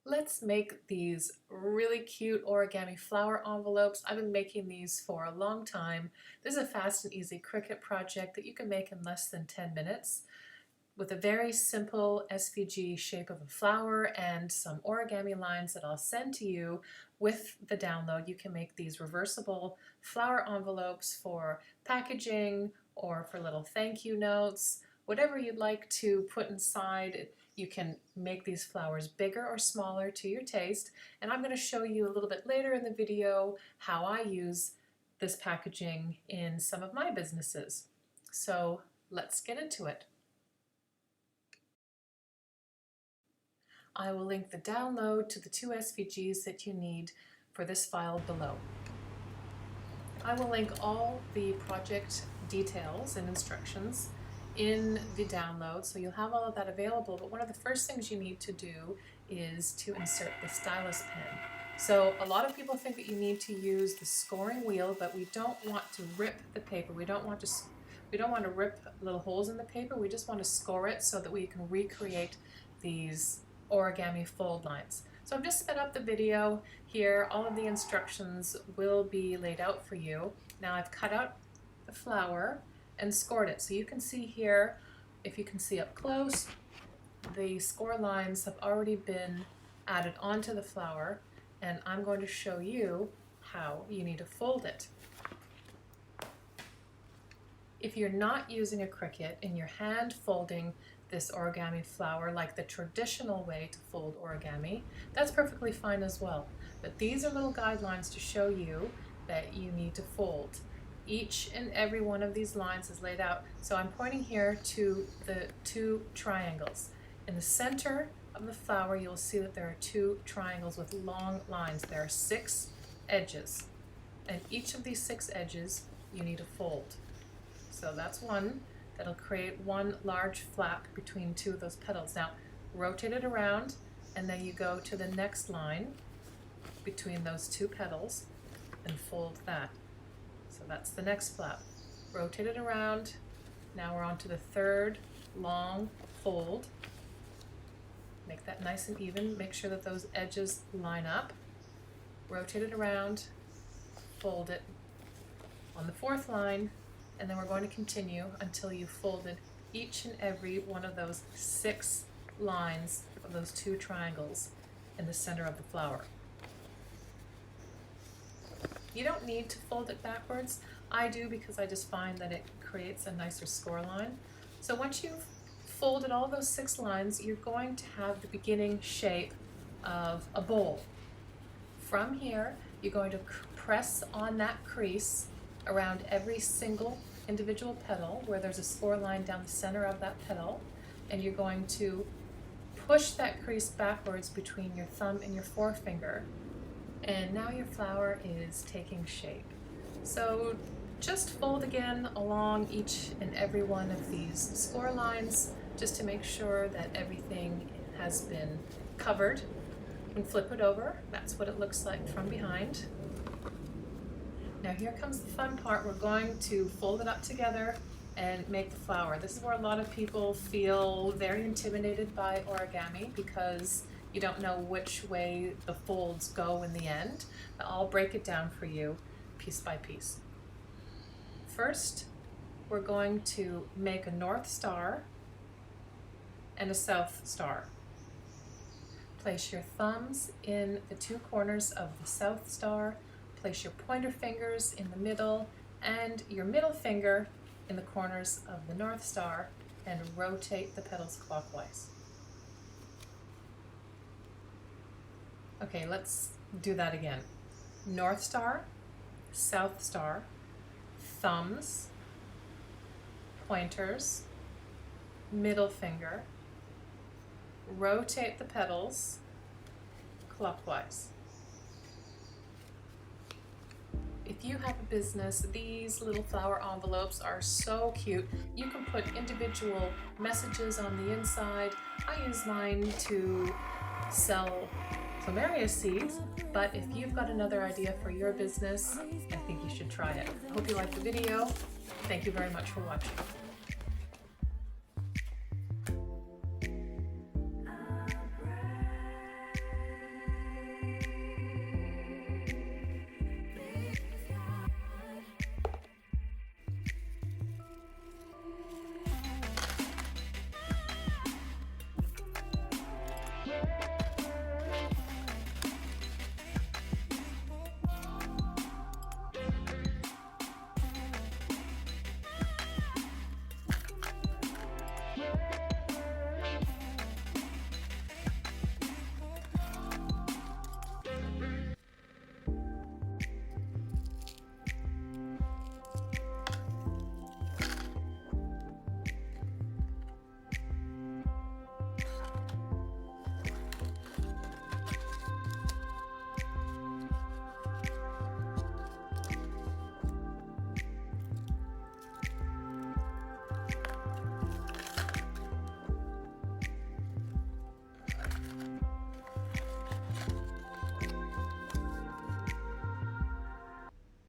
Let's make these really cute origami flower envelopes. I've been making these for a long time. This is a fast and easy Cricut project that you can make in less than 10 minutes with a very simple SVG shape of a flower and some origami lines that I'll send to you with the download. You can make these reversible flower envelopes for packaging or for little thank you notes, whatever you'd like to put inside. You can make these flowers bigger or smaller to your taste, and I'm going to show you a little bit later in the video how I use this packaging in some of my businesses. So let's get into it. I will link the download to the 2 SVGs that you need for this file below. I will link all the project details and instructions in the download, so you'll have all of that available, but one of the first things you need to do is to insert the stylus pen. So a lot of people think that you need to use the scoring wheel, but we don't want to rip the paper. We don't want to rip little holes in the paper. We just want to score it so that we can recreate these origami fold lines. So I've just sped up the video here. All of the instructions will be laid out for you. Now I've cut out the flower and scored it. So you can see here, if you can see up close, the score lines have already been added onto the flower, and I'm going to show you how you need to fold it. If you're not using a Cricut and you're hand folding this origami flower like the traditional way to fold origami, that's perfectly fine as well. But these are little guidelines to show you that you need to fold. Each and every one of these lines is laid out. So I'm pointing here to the 2 triangles. In the center of the flower, you'll see that there are 2 triangles with long lines. There are 6 edges, and each of these 6 edges you need to fold. So that's one. That'll create one large flap between 2 of those petals. Now rotate it around, and then you go to the next line between those 2 petals and fold that. So that's the next flap. Rotate it around. Now we're on to the 3rd long fold. Make that nice and even. Make sure that those edges line up. Rotate it around, fold it on the 4th line, and then we're going to continue until you've folded each and every one of those 6 lines of those 2 triangles in the center of the flower. You don't need to fold it backwards. I do because I just find that it creates a nicer score line. So once you've folded all those 6 lines, you're going to have the beginning shape of a bowl. From here, you're going to press on that crease around every single individual petal where there's a score line down the center of that petal, and you're going to push that crease backwards between your thumb and your forefinger, and now your flower is taking shape. So just fold again along each and every one of these score lines just to make sure that everything has been covered, and flip it over. That's what it looks like from behind. Now here comes the fun part. We're going to fold it up together and make the flower. This is where a lot of people feel very intimidated by origami because you don't know which way the folds go in the end. But I'll break it down for you piece by piece. First, we're going to make a north star and a south star. Place your thumbs in the 2 corners of the south star. Place your pointer fingers in the middle and your middle finger in the corners of the north star, and rotate the petals clockwise. Okay, let's do that again. North star, south star, thumbs, pointers, middle finger, rotate the petals clockwise. If you have a business, these little flower envelopes are so cute. You can put individual messages on the inside. I use mine to sell plumeria seeds, but if you've got another idea for your business, I think you should try it. I hope you liked the video. Thank you very much for watching.